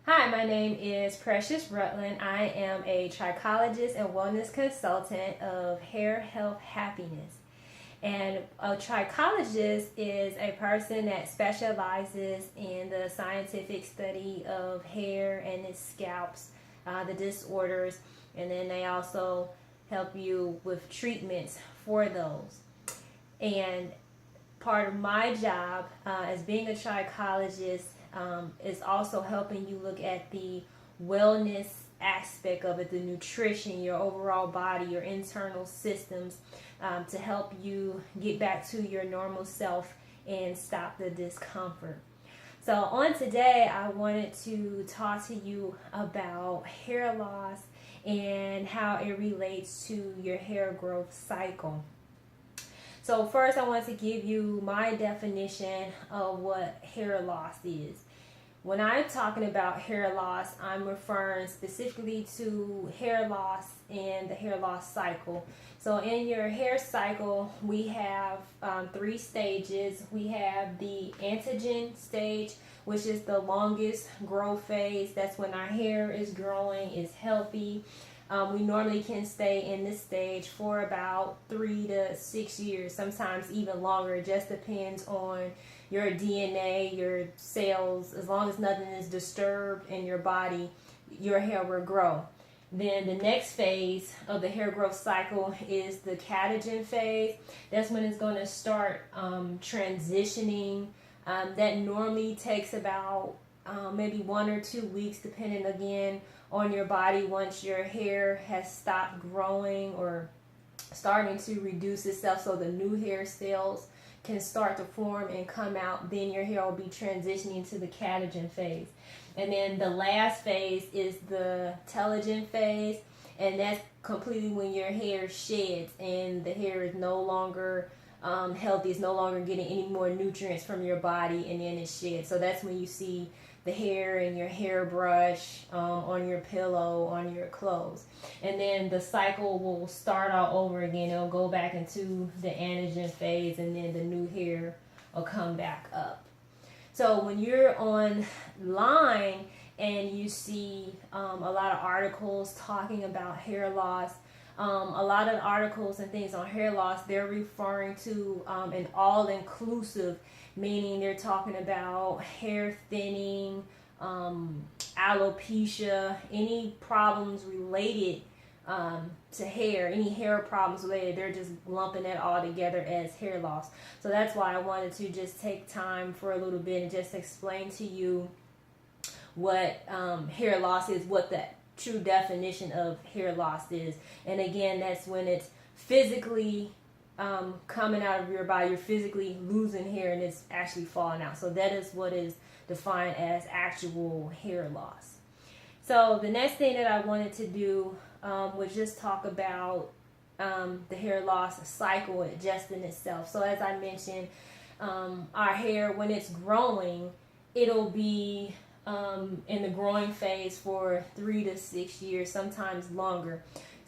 Hi, my name is Precious Rutland. I am a trichologist and wellness consultant of hair health happiness. And a trichologist is a person that specializes in the scientific study of hair and its scalps, the disorders, and then they also help you with treatments for those. And part of my job as being a trichologist is also helping you look at the wellness aspect of it, the nutrition, your overall body, your internal systems, to help you get back to your normal self and stop the discomfort. So on today, I wanted to talk to you about hair loss and how it relates to your hair growth cycle. So first I want to give you my definition of what hair loss is. When I'm talking about hair loss, I'm referring specifically to hair loss and the hair loss cycle. So in your hair cycle, we have 3 stages. We have the anagen stage, which is the longest growth phase. That's when our hair is growing, is healthy. We normally can stay in this stage for about 3 to 6 years, sometimes even longer. It just depends on your DNA, your cells. As long as nothing is disturbed in your body, your hair will grow. Then the next phase of the hair growth cycle is the catagen phase. That's when it's going to start transitioning. That normally takes about maybe 1 or 2 weeks, depending again on your body. Once your hair has stopped growing or starting to reduce itself, so the new hair cells can start to form and come out, then your hair will be transitioning to the catagen phase. And then the last phase is the telogen phase, and that's completely when your hair sheds and the hair is no longer healthy, it's no longer getting any more nutrients from your body, and then it sheds. So that's when you see the hair in your hairbrush, on your pillow, on your clothes. And then the cycle will start all over again. It'll go back into the anagen phase, and then the new hair will come back up. So when you're online and you see a lot of articles talking about hair loss, a lot of articles and things on hair loss, they're referring to an all-inclusive, meaning they're talking about hair thinning, alopecia, any problems related to hair, any hair problems related, they're just lumping that all together as hair loss. So that's why I wanted to just take time for a little bit and just explain to you what hair loss is, what the true definition of hair loss is. And again, that's when it's physically coming out of your body. You're physically losing hair and it's actually falling out. So that is what is defined as actual hair loss. So the next thing that I wanted to do was just talk about the hair loss cycle just in itself. So as I mentioned, our hair, when it's growing, it'll be in the growing phase for 3 to 6 years, sometimes longer.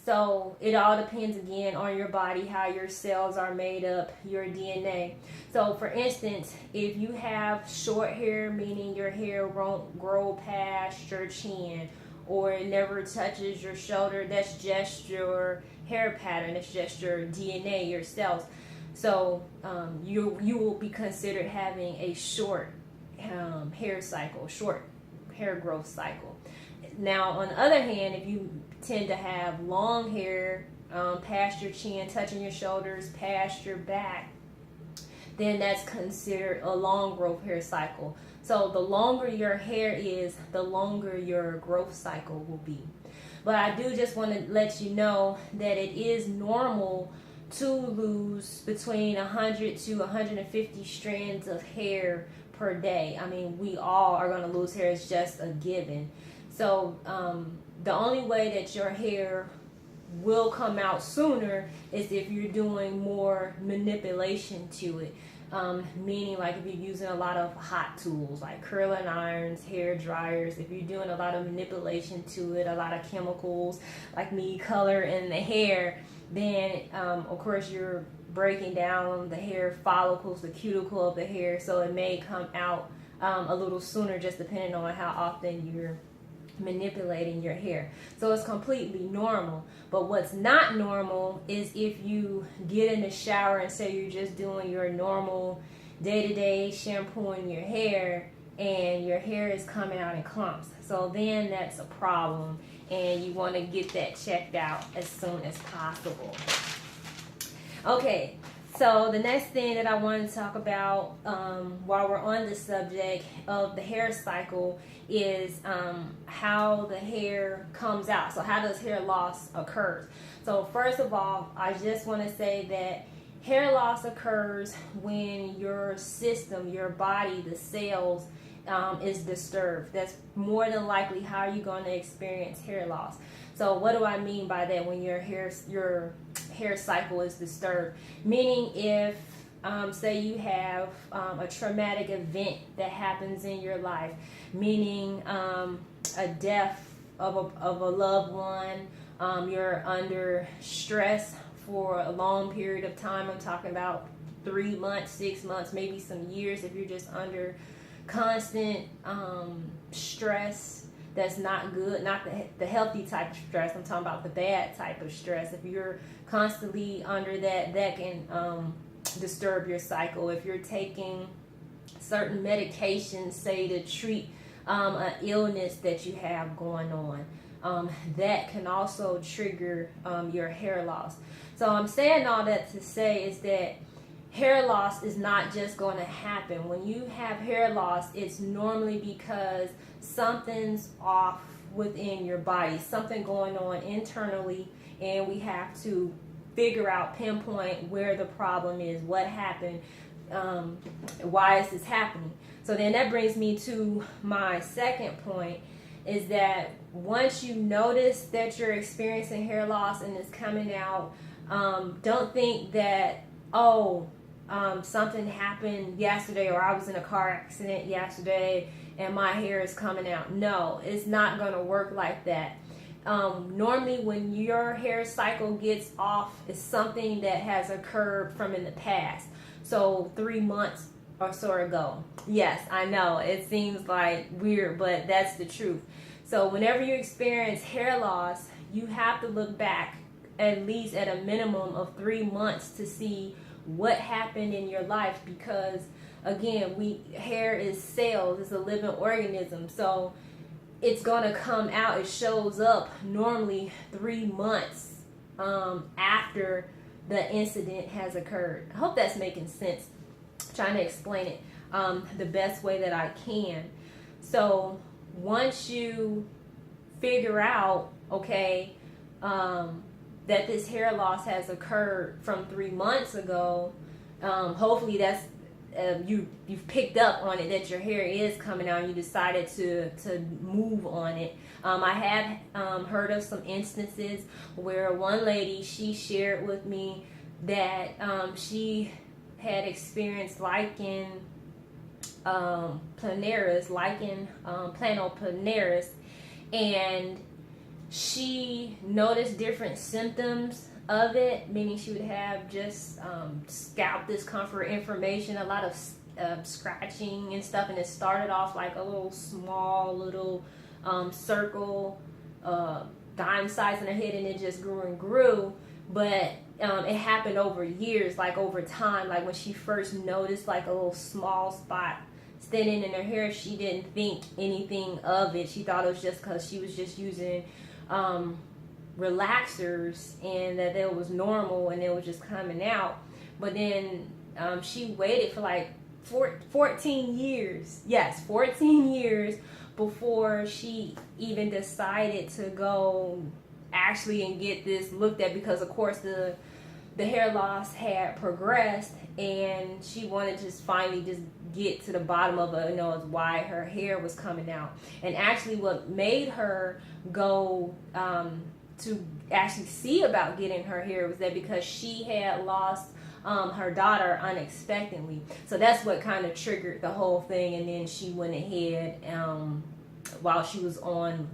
So it all depends again on your body, how your cells are made up, your DNA. So for instance, if you have short hair, meaning your hair won't grow past your chin, or it never touches your shoulder, that's just your hair pattern, it's just your DNA, your cells. So you will be considered having a short hair cycle, short hair growth cycle. Now, on the other hand, if you tend to have long hair past your chin, touching your shoulders, past your back, then that's considered a long growth hair cycle. So the longer your hair is, the longer your growth cycle will be. But I do just want to let you know that it is normal to lose between 100 to 150 strands of hair per day. I mean, we all are going to lose hair. It's just a given. So the only way that your hair will come out sooner is if you're doing more manipulation to it. Meaning like if you're using a lot of hot tools like curling irons, hair dryers, if you're doing a lot of manipulation to it, a lot of chemicals like me color in the hair, then of course you're breaking down the hair follicles, the cuticle of the hair, so it may come out a little sooner, just depending on how often you're manipulating your hair. So it's completely normal. But what's not normal is if you get in the shower and say you're just doing your normal day-to-day shampooing your hair, and your hair is coming out in clumps. So then that's a problem, and you want to get that checked out as soon as possible. Okay, so the next thing that I want to talk about while we're on the subject of the hair cycle is how the hair comes out. So how does hair loss occur? So first of all, I just want to say that hair loss occurs when your system, your body, the cells is disturbed. That's more than likely how you're going to experience hair loss. So what do I mean by that? When your hair cycle is disturbed, meaning if say you have a traumatic event that happens in your life, meaning a death of a loved one, you're under stress for a long period of time. I'm talking about 3 months, 6 months, maybe some years. If you're just under constant stress, that's not good, not the healthy type of stress. I'm talking about the bad type of stress. If you're constantly under that can disturb your cycle. If you're taking certain medications, say to treat an illness that you have going on, that can also trigger your hair loss. So I'm saying all that to say is that hair loss is not just going to happen. When you have hair loss, it's normally because something's off within your body, something going on internally, and we have to figure out, pinpoint where the problem is, what happened, why is this happening. So then that brings me to my second point, is that once you notice that you're experiencing hair loss and it's coming out, don't think that, something happened yesterday, or I was in a car accident yesterday and my hair is coming out. No, it's not going to work like that. Normally when your hair cycle gets off, it's something that has occurred from in the past. So 3 months or so ago. Yes, I know it seems like weird, but that's the truth. So whenever you experience hair loss, you have to look back at least at a minimum of 3 months to see what happened in your life, because again, hair is cells, it's a living organism, so it's gonna come out. It shows up normally 3 months after the incident has occurred. I hope that's making sense. I'm trying to explain it the best way that I can. So once you figure out, that this hair loss has occurred from 3 months ago, hopefully that's you've picked up on it, that your hair is coming out and you decided to move on it. I have heard of some instances where one lady, she shared with me that she had experienced lichen planaris, planoplanaris, and she noticed different symptoms of it, meaning she would have just scalp discomfort, inflammation, a lot of scratching and stuff, and it started off like a little small circle, dime size in her head, and it just grew and grew. But it happened over years, like over time. Like when she first noticed like a little small spot standing in her hair, she didn't think anything of it. She thought it was just because she was just using relaxers and that it was normal and it was just coming out. But then she waited for like 14 years. Yes, 14 years before she even decided to go actually and get this looked at, because of course the hair loss had progressed and she wanted to just finally just get to the bottom of it, why her hair was coming out. And actually what made her go to actually see about getting her hair was that because she had lost her daughter unexpectedly. So that's what kind of triggered the whole thing. And then she went ahead while she was on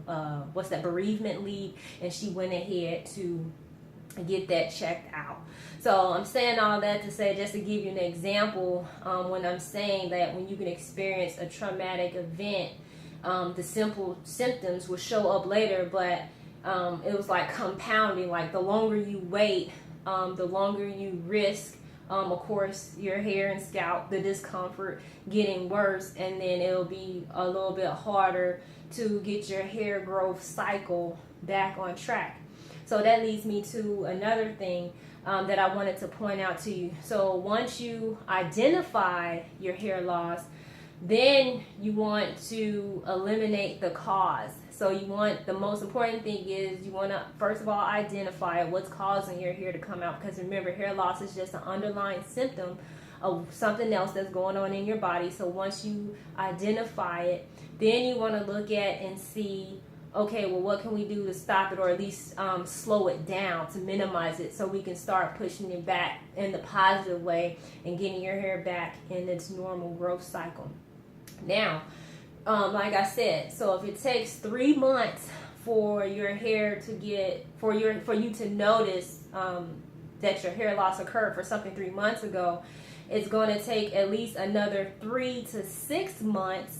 bereavement leave, and she went ahead to get that checked out. So I'm saying all that to say, just to give you an example, when I'm saying that when you can experience a traumatic event, the simple symptoms will show up later, but it was like compounding. Like the longer you wait, the longer you risk, of course, your hair and scalp, the discomfort getting worse, and then it'll be a little bit harder to get your hair growth cycle back on track. So that leads me to another thing that I wanted to point out to you. So once you identify your hair loss, then you want to eliminate the cause. So you want, the most important thing is you want to first of all identify what's causing your hair to come out, because remember, hair loss is just an underlying symptom of something else that's going on in your body. So once you identify it, then you want to look at and see, okay, well, what can we do to stop it, or at least slow it down, to minimize it, so we can start pushing it back in the positive way and getting your hair back in its normal growth cycle. Now, like I said, so if it takes 3 months for your hair to get, for you to notice that your hair loss occurred for something 3 months ago, it's going to take at least another 3 to 6 months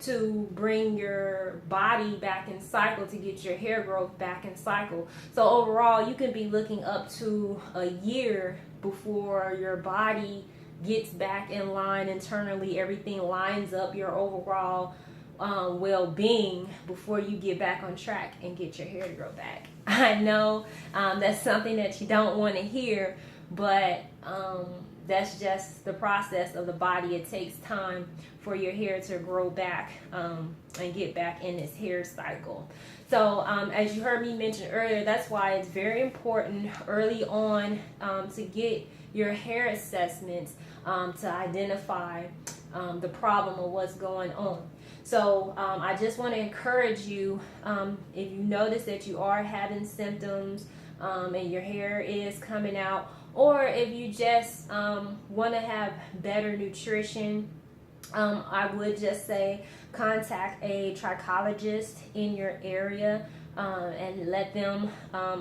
to bring your body back in cycle, to get your hair growth back in cycle. So overall, you can be looking up to a year before your body gets back in line internally, everything lines up, your overall well-being, before you get back on track and get your hair to grow back. I know that's something that you don't want to hear, but that's just the process of the body. It takes time for your hair to grow back and get back in its hair cycle. So as you heard me mention earlier, that's why it's very important early on to get your hair assessments to identify the problem or what's going on. So I just want to encourage you, if you notice that you are having symptoms and your hair is coming out, or if you just want to have better nutrition, I would just say contact a trichologist in your area and let them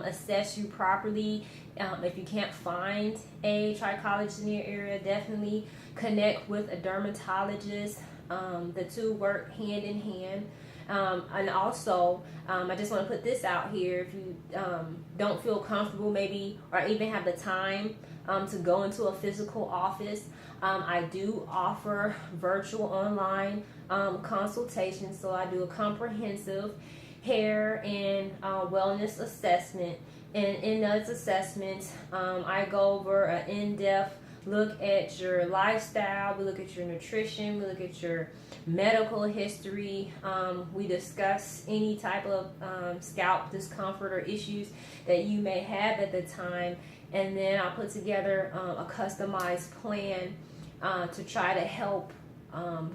assess you properly. If you can't find a trichologist in your area, definitely connect with a dermatologist. The two work hand in hand. And also, I just want to put this out here. If you don't feel comfortable, maybe, or even have the time to go into a physical office, I do offer virtual online consultations. So I do a comprehensive hair and wellness assessment. And in those assessments, I go over an in-depth look at your lifestyle, we look at your nutrition, we look at your medical history, we discuss any type of scalp discomfort or issues that you may have at the time, and then I'll put together a customized plan to try to help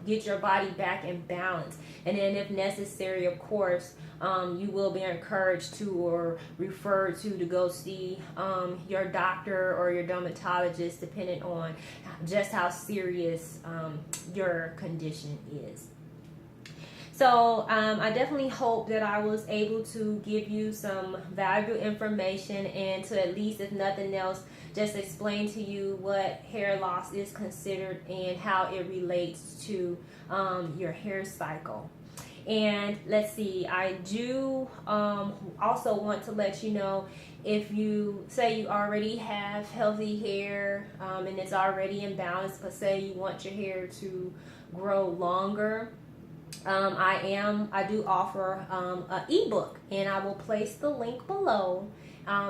get your body back in balance. And then if necessary, of course, you will be encouraged to or referred to go see your doctor or your dermatologist, depending on just how serious your condition is. So I definitely hope that I was able to give you some valuable information, and to at least, if nothing else, just explain to you what hair loss is considered and how it relates to your hair cycle. And let's see, I do also want to let you know, if you say you already have healthy hair and it's already in balance, but say you want your hair to grow longer, I do offer an ebook, and I will place the link below.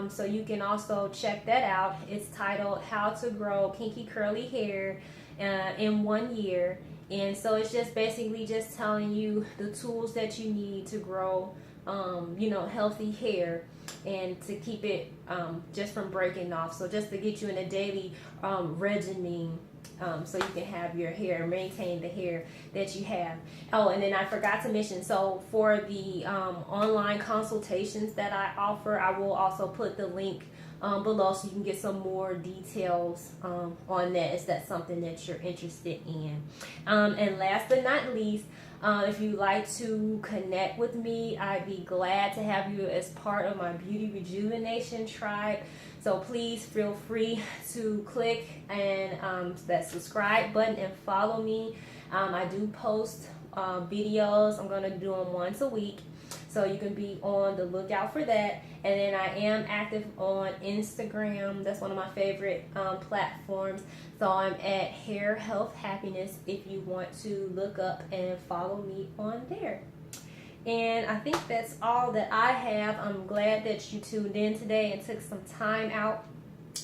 So you can also check that out. It's titled How to Grow Kinky Curly Hair in 1 Year. And so it's just basically just telling you the tools that you need to grow, healthy hair, and to keep it just from breaking off. So just to get you in a daily regimen, so you can have your hair, maintain the hair that you have. Oh, and then I forgot to mention, so for the online consultations that I offer, I will also put the link below so you can get some more details on that. Is that something that you're interested in? And last but not least, if you'd like to connect with me, I'd be glad to have you as part of my Beauty Rejuvenation tribe. So please feel free to click and that subscribe button and follow me. I do post videos. I'm going to do them once a week. So you can be on the lookout for that. And then I am active on Instagram. That's one of my favorite platforms. So I'm at Hair Health Happiness if you want to look up and follow me on there. And I think that's all that I have. I'm glad that you tuned in today and took some time out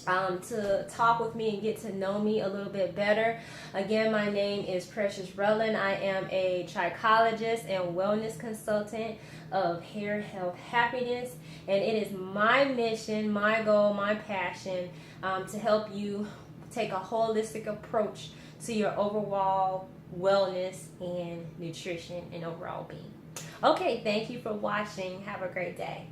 to talk with me and get to know me a little bit better. Again, my name is Precious Rutland. I am a trichologist and wellness consultant of Hair Health Happiness, and it is my mission, my goal, my passion to help you take a holistic approach to your overall wellness and nutrition and overall being. Okay, thank you for watching. Have a great day.